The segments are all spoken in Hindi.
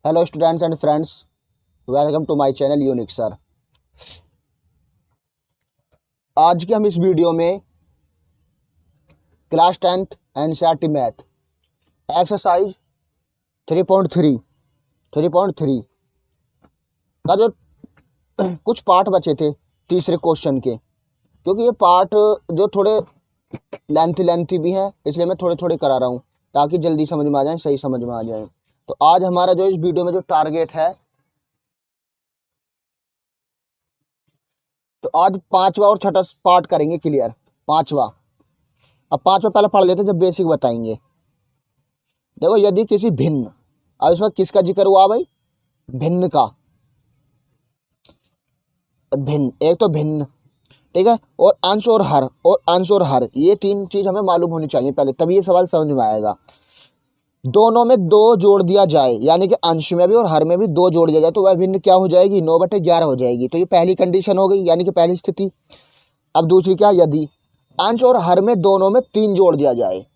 Hello students and friends, welcome to my channel unique sir. आज के हम इस वीडियो में class 10th NCERT math exercise 3.3 का जो कुछ पार्ट बचे थे तीसरे क्वेश्चन के, क्योंकि ये पार्ट जो थोड़े लेंथी भी हैं, इसलिए मैं थोड़े थोड़े करा रहा हूँ ताकि जल्दी समझ में आ जाए, सही समझ में आ जाए। तो आज हमारा जो इस वीडियो में जो टारगेट है, तो आज पांचवा और छठा पार्ट करेंगे क्लियर। पांचवा, अब पांचवा पहले पढ़ लेते जब बेसिक बताएंगे। देखो, यदि किसी भिन्न, अब इसमें किसका जिक्र हुआ भाई? भिन्न का। भिन्न, एक तो भिन्न, ठीक है, और अंश और हर, ये तीन चीज हमें मालूम होनी चाहिए पहले, तभी ये सवाल समझ में आएगा। दोनों में दो जोड़ दिया जाए, यानी कि अंश में भी और हर में भी दो जोड़ दिया जाए, तो वह भिन्न क्या हो जाएगी? 9/11 हो जाएगी। तो ये पहली कंडीशन हो गई, यानी कि पहली स्थिति। अब दूसरी क्या? यदि अंश और हर में दोनों में तीन जोड़ दिया जाए,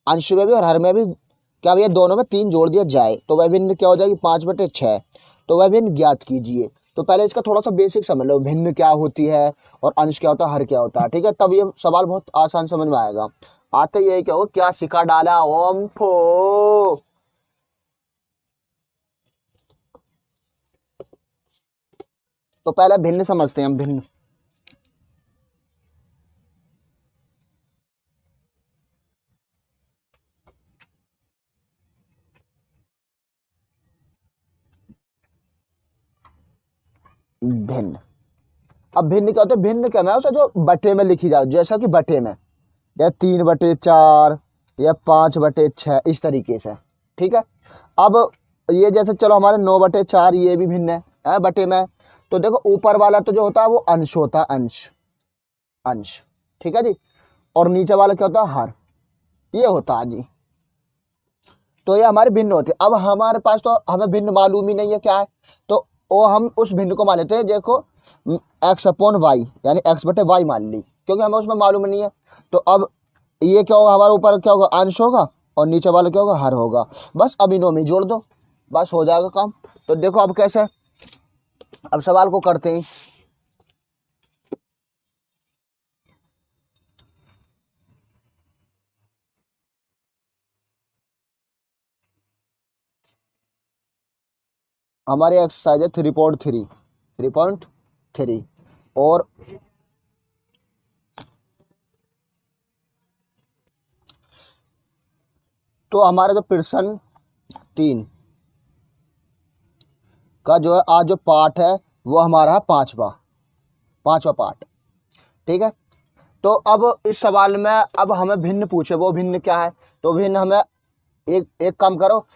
अंश में भी और हर में भी क्या भैया, दोनों में तीन जोड़ दिया जाए, तो वह भिन्न क्या हो जाएगी? 5/6। तो वह भिन्न ज्ञात कीजिए। तो पहले इसका थोड़ा सा बेसिक समझ लो, भिन्न क्या होती है और अंश क्या होता है, हर क्या होता है, ठीक है, तब ये सवाल बहुत आसान समझ में आएगा। आते ये क्या हो, क्या सिखा डाला ओम फो। तो पहले भिन्न समझते हैं हम। भिन्न, भिन्न, अब भिन्न क्या होता है? भिन्न क्या है? उसे जो बटे में लिखी जाए, जैसा कि बटे में या 3/4 या 5/6, इस तरीके से, ठीक है। अब ये जैसे चलो हमारे 9/4 ये भी भिन्न है बटे में। तो देखो, ऊपर वाला तो जो होता है वो अंश होता है, अंश, अंश, ठीक है जी। और नीचे वाला क्या होता है? हर, ये होता है जी। तो ये हमारे भिन्न होते हैं। अब हमारे पास तो हमें भिन्न मालूम ही नहीं है क्या है, तो वो हम उस भिन्न को मान लेते हैं। देखो, x/y यानी x/y मान ली, क्योंकि हमें उसमें मालूम नहीं है। तो अब ये क्या होगा? हमारे ऊपर क्या होगा? अंश होगा, और नीचे वाला क्या होगा? हर होगा। बस अब इनों में जोड़ दो, बस हो जाएगा काम। तो देखो अब कैसे, अब सवाल को करते हैं। हमारी एक्सरसाइज है 3.3 और तो हमारा जो प्रश्न 3 का जो है आज जो पार्ट है वो हमारा है पांचवा पार्ट, ठीक है। तो अब इस सवाल में अब हमें भिन्न पूछे, वो भिन्न क्या है? तो भिन्न हमें एक एक काम करो,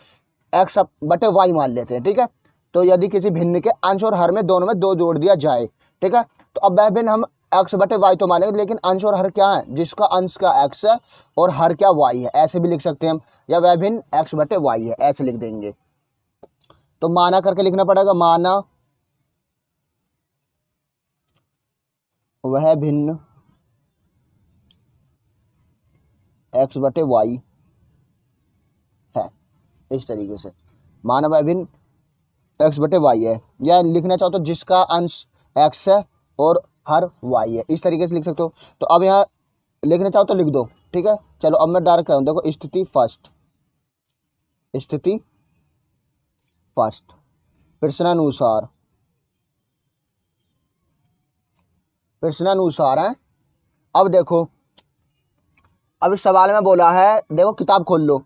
x/y मान लेते हैं, ठीक है। तो यदि किसी भिन्न के अंश और हर में दोनों में दो जोड़ दिया जाए, ठीक है, तो अब वह भिन्न हम x/y तो मानेंगे, लेकिन अंश और हर क्या है? जिसका अंश का x है और हर क्या y है, ऐसे भी लिख सकते हैं हम, या वह भिन्न x/y है, ऐसे लिख देंगे। तो माना करके लिखना पड़ेगा, माना वह भिन्न x/y है, इस तरीके से। माना वह भिन्न x/y है, या लिखना चाहो तो जिसका अंश x है और हर y है, इस तरीके से लिख सकते हो। तो अब यहाँ लिखना चाहो तो लिख दो, ठीक है। चलो अब मैं डायरेक्ट करूँ, देखो, स्थिति फर्स्ट, प्रश्नानुसार है। अब देखो, अब इस सवाल में बोला है, देखो किताब खोल लो,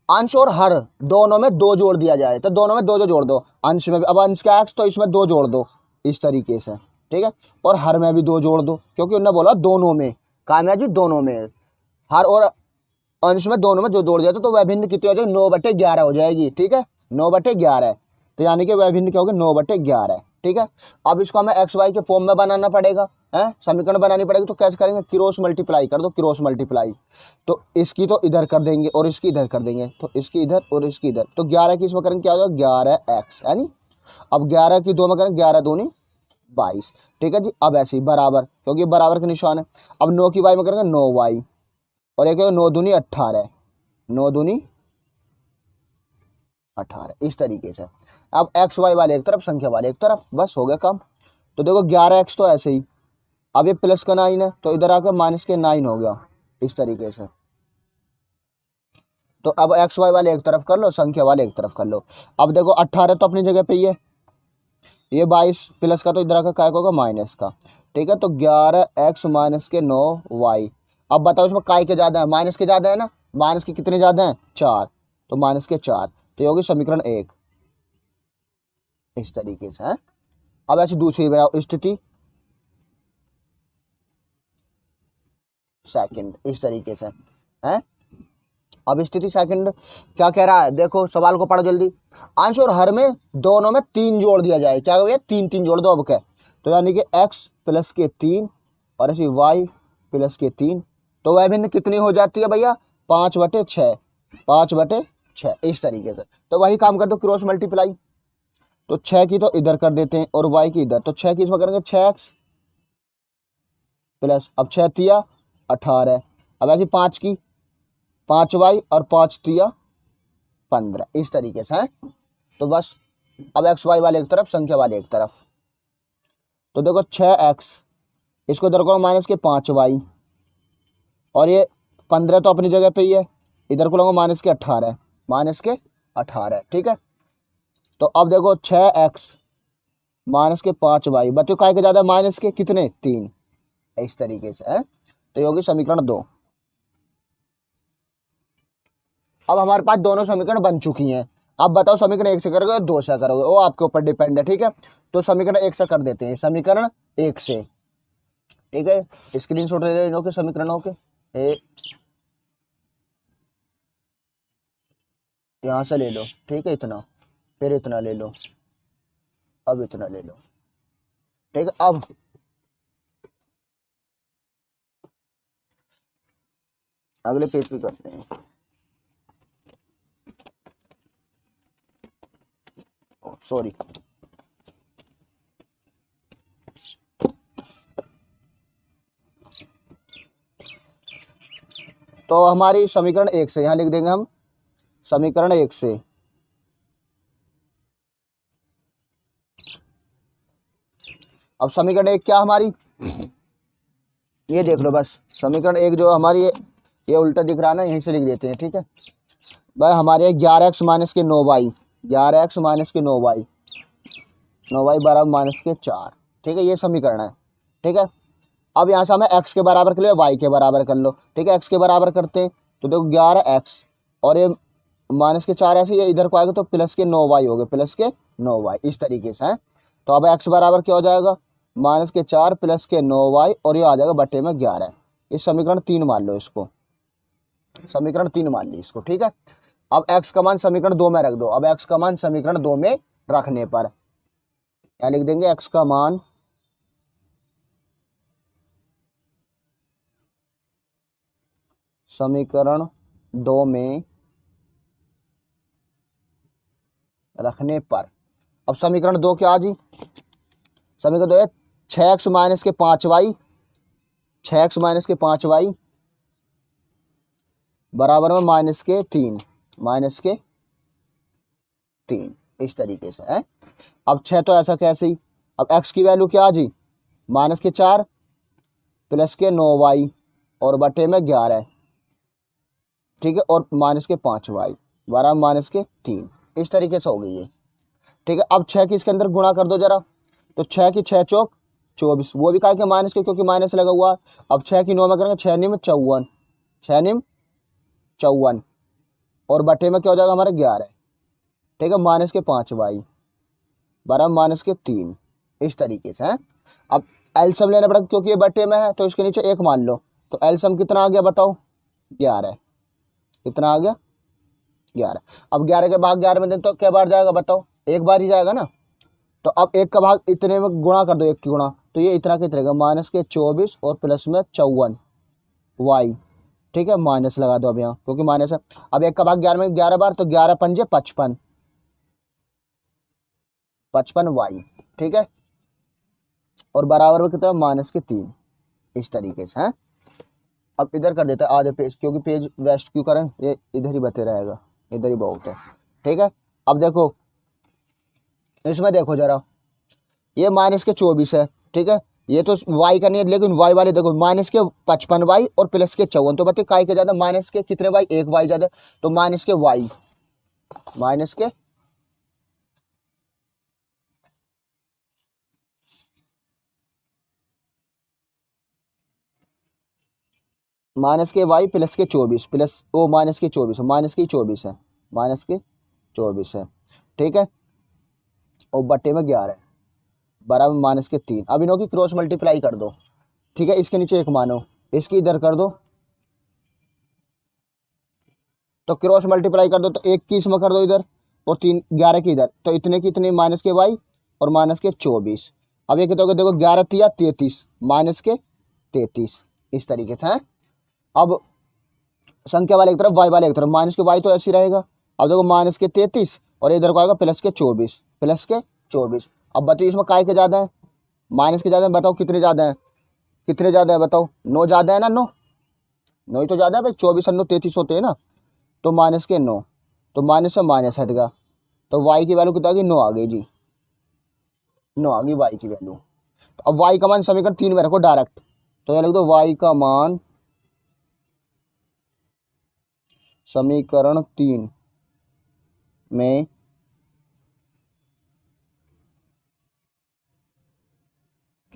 अंश और हर दोनों में दो जोड़ दिया जाए, तो दोनों में दो जोड़ दो। अंश में, अब अंश का x तो इसमें दो जोड़ दो, इस तरीके से, ठीक है। और हर में भी दो जोड़ दो, क्योंकि उन्होंने बोला दोनों में, कहा मैं जी दोनों में, हर और अंश में दोनों में जो जोड़ दिया तो वह भिन्न कितनी हो जाएगी? 9/11 हो जाएगी, ठीक है, 9/11। तो यानी कि वह भिन्न क्या होगी? 9/11, ठीक है। अब इसको हमें XY के फॉर्म में बनाना पड़ेगा, है समीकरण बनानी पड़ेगी। तो कैसे करेंगे? क्रॉस मल्टीप्लाई कर दो, क्रॉस मल्टीप्लाई। तो इसकी तो इधर कर देंगे और इसकी इधर कर देंगे, तो इसकी इधर और इसकी इधर, तो 11 की इसमें करेंगे, क्या हो जाएगा? 11x, है नी। अब 11 की दो में करेंगे, 11 दूनी 22, ठीक है जी। अब ऐसे ही बराबर, क्योंकि बराबर का निशान है। अब 9 की y में करेंगे 9y, और एक 9 दूनी 18, 9 दूनी 18 इस तरीके से। अब एक्स वाई वाले एक तरफ, संख्या वाले एक तरफ, बस हो गया काम। तो देखो 11x तो ऐसे ही, अब ये प्लस का 9 है तो इधर आकर माइनस के 9 हो गया इस तरीके से। तो अब एक्स वाई वाले एक तरफ कर लो, संख्या वाले एक तरफ कर लो। अब देखो 18 तो अपनी जगह पे ही है, ये 22 प्लस का तो इधर आकर काय का होगा माइनस का, ठीक है। तो 11x माइनस के 9y। अब बताओ इसमें काय के ज़्यादा है, माइनस के ज़्यादा है ना, माइनस के कितने ज़्यादा हैं 4, तो माइनस के 4, तो ये होगी समीकरण 1 इस तरीके से है। अब ऐसी दूसरी बनाओ स्थिति सेकंड इस तरीके से है। अब स्थिति सेकंड क्या कह रहा है, देखो सवाल को पढ़ो जल्दी। अंश और हर में दोनों में 3 जोड़ दिया जाए, क्या हो गया 3 3 जोड़ दो अब क्या, तो यानी कि x प्लस के 3 और ऐसी y प्लस के 3, तो वह भिन्न कितनी हो जाती है भैया 5/6, 5/6 इस तरीके से। तो वही काम कर दो क्रॉस मल्टीप्लाई, तो 6 की तो इधर कर देते हैं और y की इधर, तो 6 की इसमें करेंगे 6x प्लस, अब 6 तिया 18, अब ऐसी 5 की 5y और 5 तिया 15 इस तरीके से है। तो बस अब एक्स वाई वाले एक तरफ, संख्या वाले एक तरफ। तो देखो 6x, इसको इधर को माइनस के 5y, और ये 15 तो अपनी जगह पे ही है, इधर को लूँगा माइनस के 18, माइनस के 18, ठीक है। तो अब देखो 6x माइनस के 5y, बताओ काय के ज़्यादा माइनस के कितने 3 इस तरीके से है। तो ये होगी समीकरण 2। अब हमारे पास दोनों समीकरण बन चुकी हैं। अब बताओ समीकरण 1 से करोगे 2 से करोगे, वो आपके ऊपर डिपेंड है, ठीक है। तो समीकरण 1 से कर देते हैं, समीकरण 1 से, ठीक है। स्क्रीनशॉट ले लो के समीकरणों के, यहाँ से ले लो, ठीक है, इतना, फिर इतना ले लो, अब इतना ले लो, ठीक है। अब अगले पेज पे करते हैं। सॉरी, तो हमारी समीकरण 1 से यहाँ लिख देंगे हम, समीकरण 1 से अब समीकरण 1 क्या हमारी, ये देख लो बस, समीकरण 1 जो हमारी ये उल्टा दिख रहा है ना, यहीं से लिख देते हैं, ठीक है भाई। हमारे 11x माइनस के 9y, 11x माइनस के 9y, 9y बराबर माइनस के 4, ठीक है, ये समीकरण है, ठीक है। अब यहाँ से हमें x के बराबर कर लो, y के बराबर कर लो, ठीक है। x के बराबर करते हैं तो देखो 11x और ये माइनस के 4 ऐसे, ये इधर को आएगा तो प्लस के 9y हो गए, प्लस के 9y इस तरीके से है। तो अब x बराबर क्या हो जाएगा, माइनस के 4 प्लस के 9y, और ये आ जाएगा बटे में 11। इस समीकरण 3 मान लो इसको, समीकरण 3 मान ली इसको, ठीक है। अब x का मान समीकरण 2 में रख दो। अब x का मान समीकरण 2 में रखने पर क्या लिख देंगे, x का मान समीकरण 2 में रखने पर, अब समीकरण 2 क्या आ जी, समीकरण 2 है 6x माइनस के 5y, 6x माइनस के 5y बराबर में माइनस के 3, माइनस के 3 इस तरीके से है। अब 6 तो ऐसा कैसे ही, अब x की वैल्यू क्या आ जी, माइनस के 4 प्लस के 9y और बटे में 11, ठीक है, और माइनस के 5y बराबर माइनस के 3 इस तरीके से हो गई है, ठीक है। अब 6 की इसके अंदर गुणा कर दो जरा, तो 6 की 6 चौक 24, वो भी कहा कि माइनस के, क्योंकि माइनस लगा हुआ। अब 6 की 9 में करेंगे 6 निम 54, 6 निम 54 और बटे में क्या हो जाएगा हमारा 11, ठीक है, माइनस के 5y बराबर माइनस के 3 इस तरीके से है। अब एलसीएम लेना पड़ेगा क्योंकि ये बटे में है, तो इसके नीचे 1 मान लो, तो एलसीएम कितना आ गया बताओ 11, कितना आ गया 11। अब 11 के भाग 11 में दें तो क्या बार जाएगा बताओ, एक बार ही जाएगा ना। तो अब 1 का भाग इतने में गुणा कर दो, 1 की गुणा, तो ये इतना कितना रहेगा माइनस के 24 और प्लस में 54 y, ठीक है, माइनस लगा दो अब यहाँ क्योंकि माइनस है। अब 1 का भाग 11 में 11 बार, तो 11 पंजे 55, 55 y, ठीक है, और बराबर में कितना माइनस के 3 इस तरीके से है। अब इधर कर देते हैं आधे पेज, क्योंकि पेज वेस्ट क्यों करें, ये इधर ही बते रहेगा, इधर ही बहुत है, ठीक है। अब देखो इसमें देखो जरा, ये माइनस के 24 है, ठीक है, ये तो वाई का नहीं है, लेकिन वाई वाले देखो माइनस के 55 वाई और प्लस के 54, तो बताइए काय के ज्यादा, माइनस के कितने वाई, एक वाई ज्यादा, तो माइनस के वाई, माइनस के वाई प्लस के 24 प्लस ओ माइनस के 24, माइनस की 24 है, माइनस के 24 है, ठीक है, और बट्टे में 11 है, बराबर माइनस के 3। अब इनों की क्रॉस मल्टीप्लाई कर दो, ठीक है, इसके नीचे एक मानो, इसकी इधर कर दो, तो क्रॉस मल्टीप्लाई कर दो, तो 21 में कर दो इधर, और 3 11 की इधर, तो इतने की इतने माइनस के वाई और माइनस के 24। अब ये कहते हो देखो 11 तिया 33, माइनस के 33, इस तरीके से है। अब संख्या वाले की तरफ वाई वाले की तरफ, माइनस के वाई तो ऐसे ही रहेगा। अब देखो माइनस के 33 और इधर को आएगा प्लस के 24, प्लस के 24। अब बताइए इसमें काय के ज़्यादा है, माइनस के ज़्यादा है, बताओ कितने ज़्यादा है, कितने ज़्यादा है बताओ, 9 ज़्यादा है ना, 9 9 ही तो ज़्यादा है भाई, 24 और 9 33 होते हैं ना, तो माइनस के 9, तो माइनस से माइनस हट गया, तो वाई की वैल्यू कितना आ गई, 9 आ गई जी, 9 आ गई वाई की वैल्यू। तो अब वाई का मान समीकरण 3 में रखो डायरेक्ट, तो यह लिख दो वाई का मान समीकरण 3 में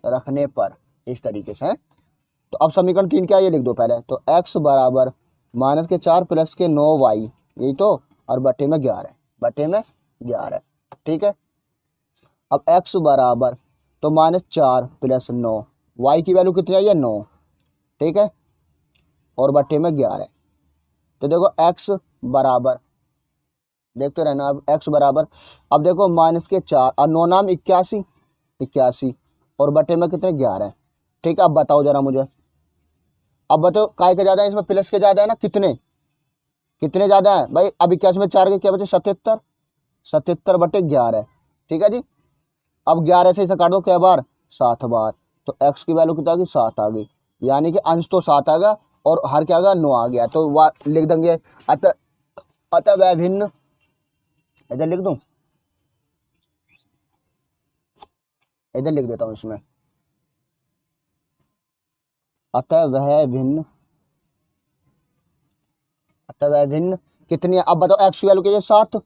रखने पर, इस तरीके से है। तो अब समीकरण 3 क्या है ये लिख दो पहले, तो x बराबर माइनस के 4 प्लस के 9 वाई, यही तो, और बटे में 11, बटे में 11, ठीक है। अब x बराबर तो माइनस 4 प्लस 9, वाई की वैल्यू कितनी आई है 9, ठीक है, और बटे में 11, तो देखो x बराबर, देखते रहना, अब x बराबर, अब देखो माइनस के 4 और 9 नाम 81, 81 और बटे में कितने 11, ठीक है। अब बताओ जरा मुझे, अब बताओ काय के ज़्यादा है, इसमें प्लस के ज़्यादा है ना, कितने कितने ज़्यादा है भाई, अब 81 में 4 के क्या बचे 77, 77 बटे 11, ठीक है जी। अब 11 से इसे काट दो क्या बार, 7 बार, तो x की वैल्यू कितना आ गई 7 आ गई, यानी कि अंश तो 7 आ गया और हर क्या आ गया 9 आ गया, तो वह लिख देंगे अतः, अतः वह भिन्न, इधर लिख दूं, इधर लिख देता हूं इसमें, अतः वह भिन्न, अतः वह भिन्न कितनी है, अब बताओ x की वैल्यू क्या है 7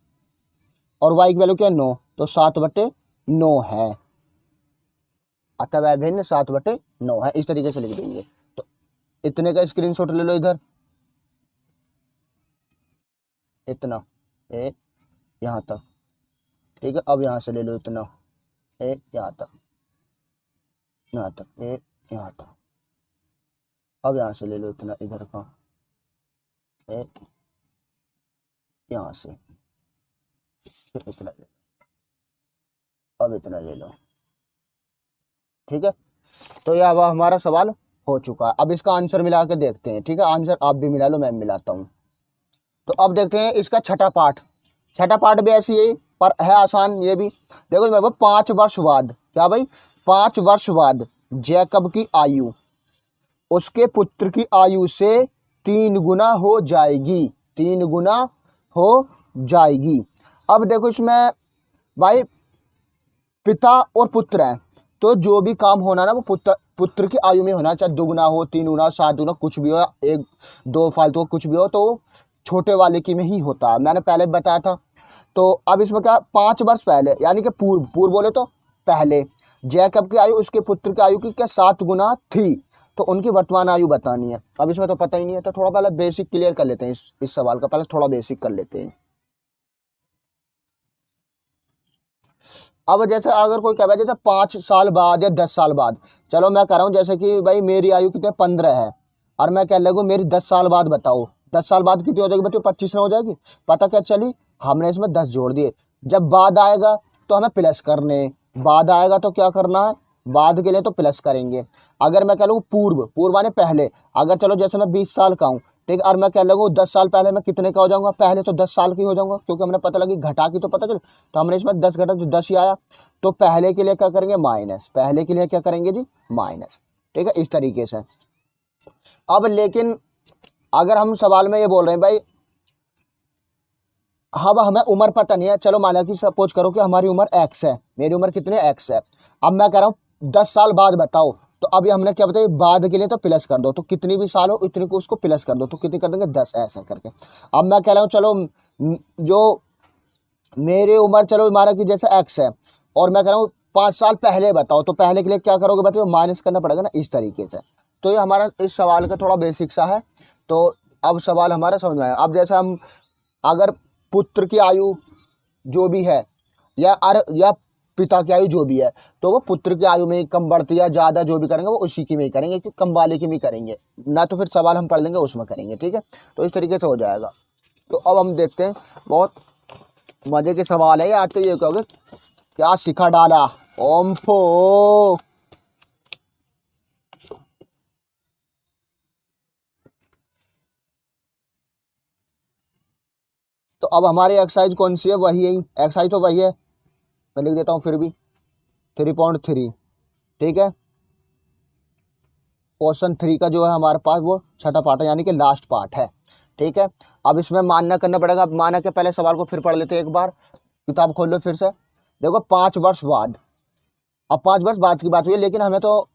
और y की वैल्यू क्या है 9, तो 7 बटे 9 है, अतः वह भिन्न 7 बटे 9 है, इस तरीके से लिख देंगे। तो इतने का स्क्रीनशॉट ले लो इधर, इतना ए यहाँ तक, ठीक है। अब यहाँ से ले लो इतना ए यहाँ तक, यहाँ तक ए यहाँ तक, अब यहाँ से ले लो इतना इधर का ए यहाँ से, फिर इतना ले लो, अब इतना ले लो, ठीक है। तो यह अब हमारा सवाल हो चुका है, अब इसका आंसर मिला के देखते हैं, ठीक है, आंसर आप भी मिला लो मैं मिलाता हूँ। तो अब देखते हैं इसका छठा पाठ, छठा पाठ भी ऐसी है पर है आसान ये भी। देखो मेरे 5 वर्ष बाद, क्या भाई 5 वर्ष बाद जैकब की आयु उसके पुत्र की आयु से 3 गुना हो जाएगी, 3 गुना हो जाएगी। अब देखो इसमें भाई पिता और पुत्र हैं, तो जो भी काम होना ना वो पुत्र की आयु में होना, चाहे 2 गुना हो 3 गुना 7 गुना कुछ भी हो, 1 2 फालतू कुछ भी हो, तो छोटे वाले की में ही होता है, मैंने पहले बताया था। तो अब इसमें क्या 5 वर्ष पहले यानी कि पूर्व, पूर्व बोले तो पहले, जैकब की आयु उसके पुत्र की आयु की क्या 7 गुना थी, तो उनकी वर्तमान आयु बतानी है। अब इसमें तो पता ही नहीं है, तो थोड़ा पहले बेसिक क्लियर कर लेते हैं, इस सवाल का पहले थोड़ा बेसिक कर लेते हैं। अब जैसे अगर कोई कहे जैसे 5 साल बाद या 10 साल बाद, चलो मैं कह रहा हूँ जैसे कि भाई मेरी आयु कितने 15 है और मैं कह लगू मेरी 10 साल बाद बताओ, 10 साल बाद कितनी हो जाएगी बच्चों, 25 ना हो जाएगी। पता क्या चली, हमने इसमें 10 जोड़ दिए, जब बाद आएगा तो हमें प्लस करने, बाद आएगा तो क्या करना है, बाद के लिए तो प्लस करेंगे। अगर मैं कह लूँ पूर्व, पूर्व माने पहले, अगर चलो जैसे मैं 20 साल का हूँ, ठीक है, और मैं कह लगूँ 10 साल पहले मैं कितने का हो जाऊंगा, पहले तो 10 साल की हो जाऊंगा, क्योंकि हमने पता लगी घटा की तो पता चल, तो हमने इसमें 10 घटा तो 10 ही आया, तो पहले के लिए क्या करेंगे माइनस, पहले के लिए क्या करेंगे जी माइनस, ठीक है, इस तरीके से। अब लेकिन अगर हम सवाल में ये बोल रहे हैं भाई अब हमें उम्र पता नहीं है, चलो माना कि सपोज करो कि हमारी उम्र एक्स है, मेरी उम्र कितनी एक्स है। अब मैं कह रहा हूँ 10 साल बाद बताओ, तो अभी हमने क्या बताया, बाद के लिए तो प्लस कर दो, तो कितनी भी साल हो उतनी को उसको प्लस कर दो, तो कितनी कर देंगे 10 ऐसा करके। अब मैं कह रहा हूँ चलो जो मेरी उम्र चलो माना कि जैसे एक्स है, और मैं कह रहा हूँ 5 साल पहले बताओ, तो पहले के लिए क्या करोगे बताओ, माइनस करना पड़ेगा ना इस तरीके से। तो ये हमारा इस सवाल का थोड़ा बेसिक सा है। तो अब सवाल हमारा समझ में आया। अब जैसे हम अगर पुत्र की आयु जो भी है, या पिता की आयु जो भी है, तो वो पुत्र की आयु में ही कम बढ़ती है ज़्यादा जो भी करेंगे वो उसी की में ही करेंगे, कि कम वाले की में ही करेंगे ना, तो फिर सवाल हम पढ़ लेंगे उसमें करेंगे, ठीक है। तो इस तरीके से हो जाएगा। तो अब हम देखते हैं, बहुत मजे के सवाल है ये। आज तो ये कहोगे क्या सिखा डाला ओम्फो। तो अब हमारी एक्सरसाइज कौन सी है, वही है, एक्सरसाइज तो वही है, मैं लिख देता हूँ फिर भी 3.3, ठीक है। क्वेश्चन 3 का जो है हमारे पास वो छठा पार्ट है, यानी कि लास्ट पार्ट है, ठीक है। अब इसमें मानना करना पड़ेगा। अब माना के पहले सवाल को फिर पढ़ लेते हैं एक बार, किताब खोल लो फिर से। देखो 5 वर्ष बाद, अब 5 वर्ष बाद की बात हुई है, लेकिन हमें तो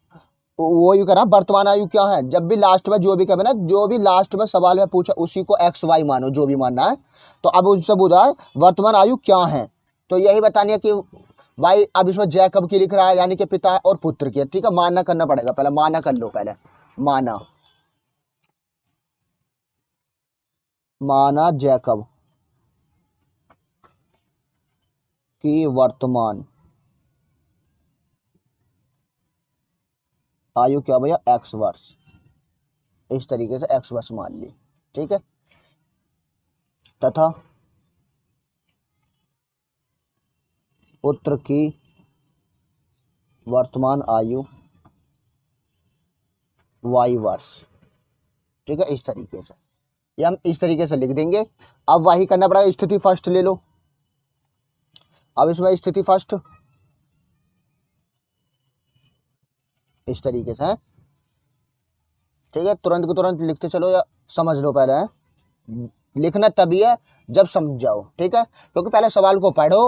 वो ही करा, वर्तमान आयु क्या है, जब भी लास्ट में जो भी कहे ना, जो भी लास्ट में सवाल में पूछा उसी को एक्स वाई मानो, जो भी मानना है। तो अब उससे बोला है वर्तमान आयु क्या है, तो यही बतानी है कि भाई अब इसमें जैकब की लिख रहा है, यानी कि पिता और पुत्र की, ठीक है। मानना करना पड़ेगा, पहले माना कर लो, पहले माना, माना जैकब की वर्तमान आयु क्या भैया, एक्स वर्ष, इस तरीके से एक्स वर्ष मान ली, ठीक है। तथा पुत्र की वर्तमान आयु वाई वर्ष, ठीक है, इस तरीके से ये हम इस तरीके से लिख देंगे। अब वही करना पड़ेगा, स्थिति फर्स्ट ले लो। अब इसमें स्थिति फर्स्ट इस तरीके से है, ठीक है। तुरंत को तुरंत लिखते चलो या समझ लो पहले है। लिखना तभी है जब समझ जाओ, ठीक है, क्योंकि पहले सवाल को पढ़ो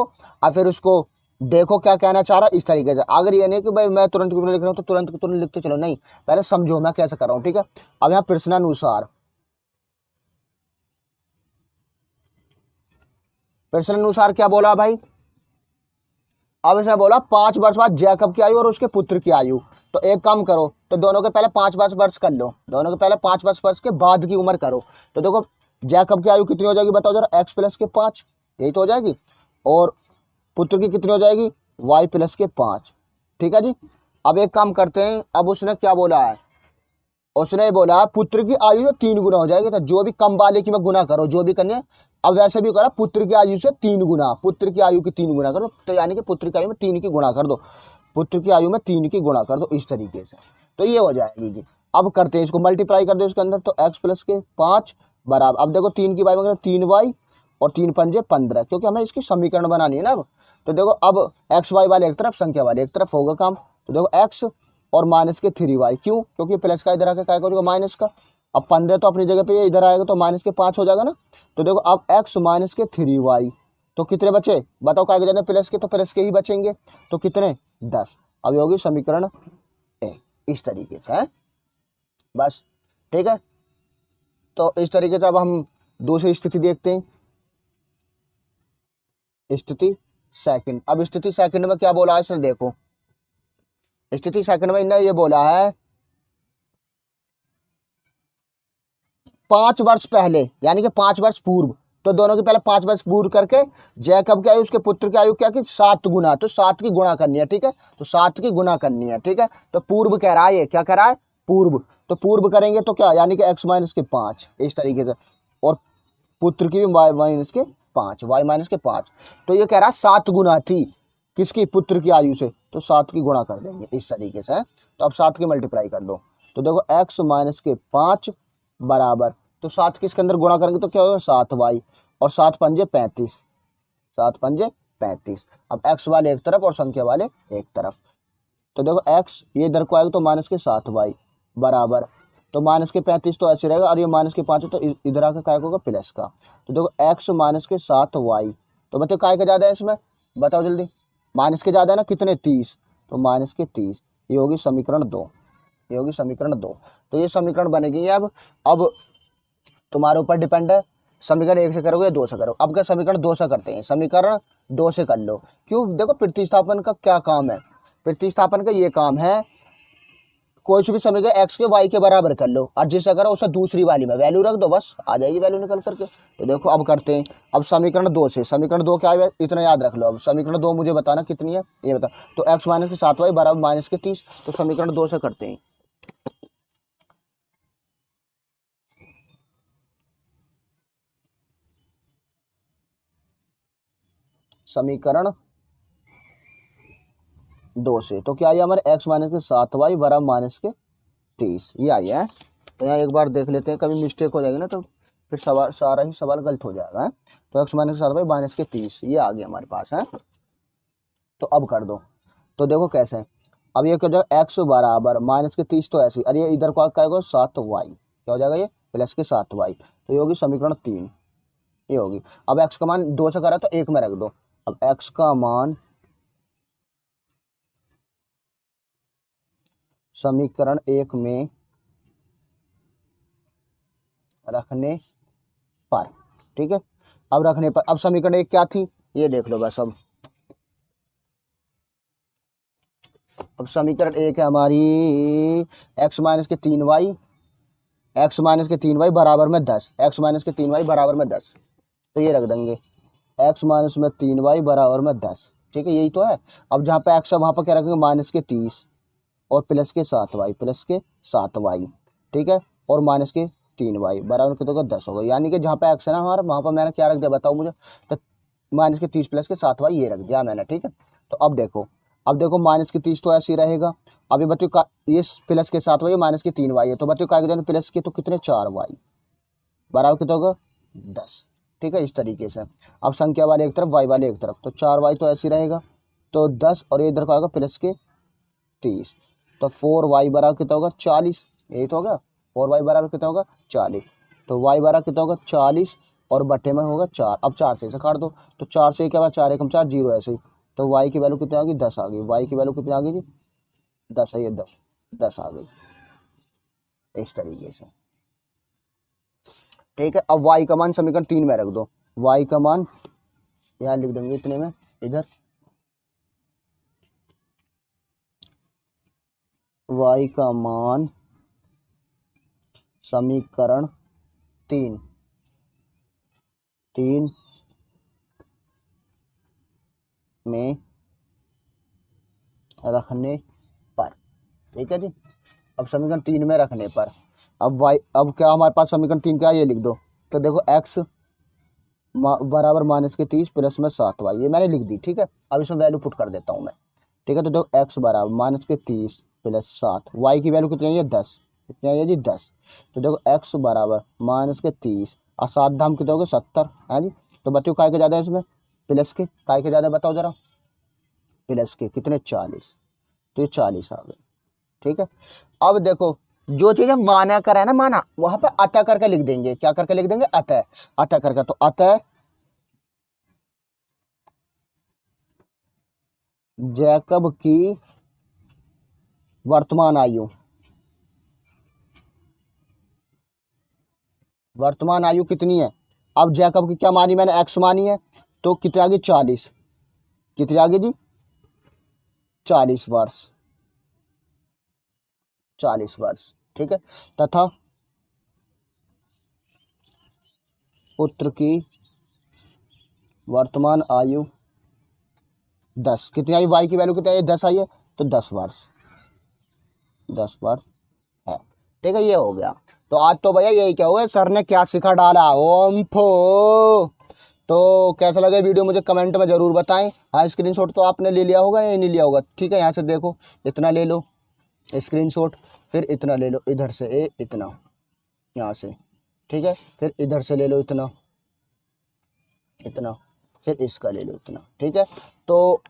और फिर उसको देखो क्या कहना चाह रहा है, इस तरीके से। अगर ये नहीं कि भाई मैं तुरंत को तुरंत लिख रहा हूँ तो तुरंत को तुरंत लिखते चलो, नहीं, पहले समझो मैं कैसे कर रहा हूँ, ठीक है। अब यहाँ प्रश्नानुसार, प्रश्नानुसार क्या बोला भाई, अब इसने बोला 5 वर्ष बाद जैकब की आयु और उसके पुत्र की आयु। तो एक काम करो, तो दोनों के पहले 5 वर्ष कर लो, दोनों के पहले 5 वर्ष के बाद की उम्र करो। तो देखो जैकब की आयु कितनी हो जाएगी बताओ जरा, एक्स प्लस के 5, यही तो हो जाएगी, और पुत्र की कितनी हो जाएगी, वाई प्लस के 5, ठीक है जी। अब एक काम करते हैं, अब उसने क्या बोला है, उसने बोला पुत्र की आयु से 3 गुना हो जाएगी, तो जो भी कम वाले की में गुना करो, जो भी करने। अब वैसे भी करा, पुत्र की आयु से 3 गुना, पुत्र की आयु की 3 गुना कर दो, तो यानी कि पुत्र की आयु में 3 की गुणा कर दो, पुत्र की आयु में 3 की गुणा कर दो, इस तरीके से। तो ये हो जाएगी जी। अब करते हैं इसको मल्टीप्लाई कर दो इसके अंदर, तो एक्स प्लस के 5 बराबर, अब देखो 3 की वाई में 3y और 3×5 = 15, क्योंकि हमें इसकी समीकरण बनानी है ना अब। तो देखो अब एक्स वाई वाले एक तरफ, संख्या वाले एक तरफ होगा काम। तो देखो एक्स और माइनस के 3y, क्यों, क्योंकि प्लस का इधर आके क्या हो जाएगा माइनस का। अब 15 तो अपनी जगह पे ये इधर आएगा तो माइनस के 5 हो जाएगा ना। तो देखो अब x माइनस के 3y, तो कितने बचे बताओ, क्या जाने प्लस के, तो प्लस के ही बचेंगे, तो कितने 10। अब ये होगी समीकरण ए, इस तरीके से है बस, ठीक है। तो इस तरीके से अब हम दूसरी स्थिति देखते हैं, स्थिति सेकंड। अब स्थिति सेकंड में क्या बोला है इसने, देखो स्थिति सेकंड में इन्होंने ये बोला है 5 वर्ष पहले, यानी कि 5 वर्ष पूर्व, तो दोनों के पहले 5 वर्ष पूर्व करके जैकब की आयु उसके पुत्र की आयु क्या की 7 गुना, तो 7 की गुणा करनी है, ठीक है, तो 7 की गुणा करनी है, ठीक है। तो पूर्व कह रहा है, ये क्या कह रहा है, पूर्व, तो पूर्व करेंगे तो क्या, यानी कि x माइनस के 5 इस तरीके से, और पुत्र की भी y माइनस के 5, y माइनस के 5। तो ये कह रहा है 7 गुना थी किसकी, पुत्र की आयु से, तो 7 की गुणा कर देंगे इस तरीके से। तो अब 7 की मल्टीप्लाई कर दो, तो देखो x माइनस के 5 बराबर, तो 7 किसके अंदर गुणा करेंगे तो क्या होगा 7y, और 7×5 = 35, 7×5 = 35। अब x वाले एक तरफ और संख्या वाले एक तरफ, तो देखो x ये इधर को आएगा तो माइनस के 7y बराबर, तो माइनस के 35 तो ऐसे रहेगा, और ये माइनस के 5 है तो इधर आकर क्या होगा प्लस का। तो देखो एक्स माइनस के 7y, तो बताओ काय का ज़्यादा है इसमें, बताओ जल्दी। माइनस के ज़्यादा है ना, कितने 30, तो माइनस के 30, ये होगी समीकरण 2, ये होगी समीकरण 2। तो ये समीकरण बनेगी। अब तुम्हारे ऊपर डिपेंड है, समीकरण 1 से करोगे या 2 से करोगे। अब क्या समीकरण 2 से करते हैं, समीकरण 2 से कर लो। क्यों, देखो प्रतिस्थापन का क्या काम है, प्रतिस्थापन का ये काम है, कोई सी भी समीकरण एक्स के वाई के बराबर कर लो, और जिससे करो उसे दूसरी वाली में वैल्यू रख दो, बस आ जाएगी वैल्यू निकल करके। तो देखो अब करते हैं, अब समीकरण 2 से, समीकरण 2 क्या है इतना याद रख लो। अब समीकरण 2 मुझे बताना कितनी है, ये बता। तो एक्स माइनस के 7y बराबर माइनस के 30, तो समीकरण 2 से करते हैं। समीकरण 2 से तो क्या आई हमारे एक्स माइनस के 7y बराबर माइनस के 30, ये आई है। तो यहाँ एक बार देख लेते हैं, कभी मिस्टेक हो जाएगी ना तो फिर सवाल सारा ही सवाल गलत हो जाएगा है। तो एक्स माइनस के 7y माइनस के 30 ये आ गया हमारे पास है। तो अब कर दो, तो देखो कैसे है। अब ये क्या हो जाएगा, एक्स बराबर माइनस के 30 तो ऐसे ही, अरे ये इधर को क्या होगा 7y, क्या हो जाएगा ये प्लस के 7y, तो ये होगी समीकरण 3, ये होगी। अब एक्स का मान 2 से करा तो 1 में रख दो। अब एक्स का मान समीकरण 1 में रखने पर, ठीक है। अब रखने पर, अब समीकरण 1 क्या थी ये देख लो बस। अब समीकरण 1 है हमारी एक्स माइनस के 3y, एक्स माइनस के 3y बराबर में 10, एक्स माइनस के 3y बराबर में 10, तो ये रख देंगे एक्स माइनस में 3y बराबर में 10, ठीक है, यही तो है। अब जहाँ पे एक्स है वहाँ पर क्या रखेंगे माइनस के 30 और प्लस के 7y, प्लस के 7y, ठीक है, और माइनस के 3y बराबर कितने को 10 होगा। यानी कि जहाँ पे एक्स है ना हमारा, वहाँ पर मैंने क्या रख दिया बताओ मुझे, तो माइनस के 30 प्लस के 7y ये रख दिया मैंने, ठीक है। तो अब देखो, अब देखो माइनस के 30 तो ऐसे ही रहेगा। अब ये बच्चों का ये प्लस के 7y माइनस के 3y है, तो बच्चों का प्लस के तो कितने 4y बराबर कितना होगा 10, ठीक है, इस तरीके से। अब संख्या वाले एक तरफ वाई वाले एक तरफ, तो 4y तो ऐसे ही रहेगा, तो 10, और ये इधर का होगा प्लस के 30, तो 4y बराबर कितना होगा 40, यही तो होगा 4y बराबर कितना होगा 40, तो y बराबर कितना होगा 40 और बटे में होगा 4। अब 4 से इसे काट दो, तो 4 से क्या बात 4 एकम 4 जीरो ऐसे ही, तो y की वैल्यू कितनी आ गई 10 आ गई, y की वैल्यू कितनी आ गई जी 10 है, ये 10 आ गई, इस तरीके से, ठीक है। अब y का मान समीकरण 3 में रख दो, y का मान यहाँ लिख देंगे इतने में, इधर y का मान समीकरण 3 में रखने पर, ठीक है जी। अब समीकरण 3 में रखने पर, अब y, अब क्या हमारे पास समीकरण 3 क्या है ये लिख दो। तो देखो x बराबर माइनस के 30 प्लस में 7y, ये मैंने लिख दी, ठीक है। अब इसमें वैल्यू पुट कर देता हूँ मैं, ठीक है। तो देखो x बराबर माइनस के 30 प्लस 7, y की वैल्यू कितनी है 10, कितनी है जी 10, तो देखो x बराबर माइनस के 30 और 7 दाम कितने हो गए 70 है जी। तो बच्चों काय के ज़्यादा है इसमें, प्लस के, काय के ज़्यादा बताओ जरा, प्लस के कितने 40, तो ये 40 आ गए, ठीक है। अब देखो जो चीजें माना कर है ना, माना वहां पे अतः करके लिख देंगे, क्या करके लिख देंगे अतः, अतः करके, तो अतः जैकब की वर्तमान आयु, वर्तमान आयु कितनी है। अब जैकब की क्या मानी मैंने एक्स मानी है, तो कितनी आ गई 40, कितनी आ गई जी 40 वर्ष, 40 वर्ष, ठीक है। तथा पुत्र की वर्तमान आयु 10, कितनी आई वाई की वैल्यू कितनी आई 10 आई है, तो 10 वर्ष, 10 वर्ष है, ठीक है, ये हो गया। तो आज तो भैया यही क्या हुआ, सर ने क्या सिखा डाला ओम फो। तो कैसा लगे वीडियो मुझे कमेंट में जरूर बताएं। हाँ स्क्रीनशॉट तो आपने ले लिया होगा या नहीं लिया होगा, ठीक है। यहाँ से देखो इतना ले लो स्क्रीनशॉट, फिर इतना ले लो इधर से इतना यहाँ से, ठीक है, फिर इधर से ले लो इतना, इतना, फिर इसका ले लो इतना, ठीक है। तो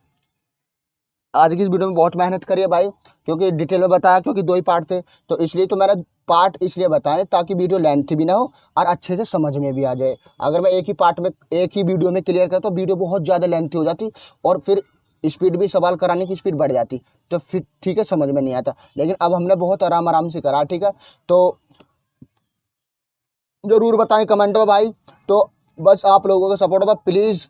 आज की इस वीडियो में बहुत मेहनत करी है भाई, क्योंकि डिटेल में बताया, क्योंकि 2 ही पार्ट थे, तो इसलिए तो मैंने पार्ट इसलिए बताए ताकि वीडियो लेंथ भी ना हो और अच्छे से समझ में भी आ जाए। अगर मैं एक ही पार्ट में एक ही वीडियो में क्लियर करता तो वीडियो बहुत ज़्यादा लेंथी हो जाती और फिर स्पीड भी, सवाल कराने की स्पीड बढ़ जाती, तो फिर ठीक है समझ में नहीं आता। लेकिन अब हमने बहुत आराम आराम से करा, ठीक है। तो ज़रूर बताएं कमेंट में भाई। तो बस आप लोगों के सपोर्ट में प्लीज़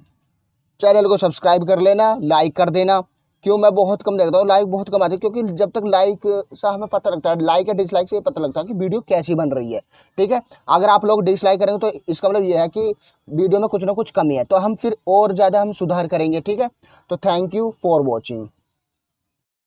चैनल को सब्सक्राइब कर लेना, लाइक कर देना। क्यों मैं बहुत कम देखता हूँ, लाइक बहुत कम आती है, क्योंकि जब तक लाइक से हमें पता लगता है, लाइक या डिसलाइक से ये पता लगता है कि वीडियो कैसी बन रही है, ठीक है। अगर आप लोग डिसलाइक करेंगे तो इसका मतलब ये है कि वीडियो में कुछ ना कुछ कमी है, तो हम फिर और ज़्यादा हम सुधार करेंगे, ठीक है। तो थैंक यू फॉर वॉचिंग।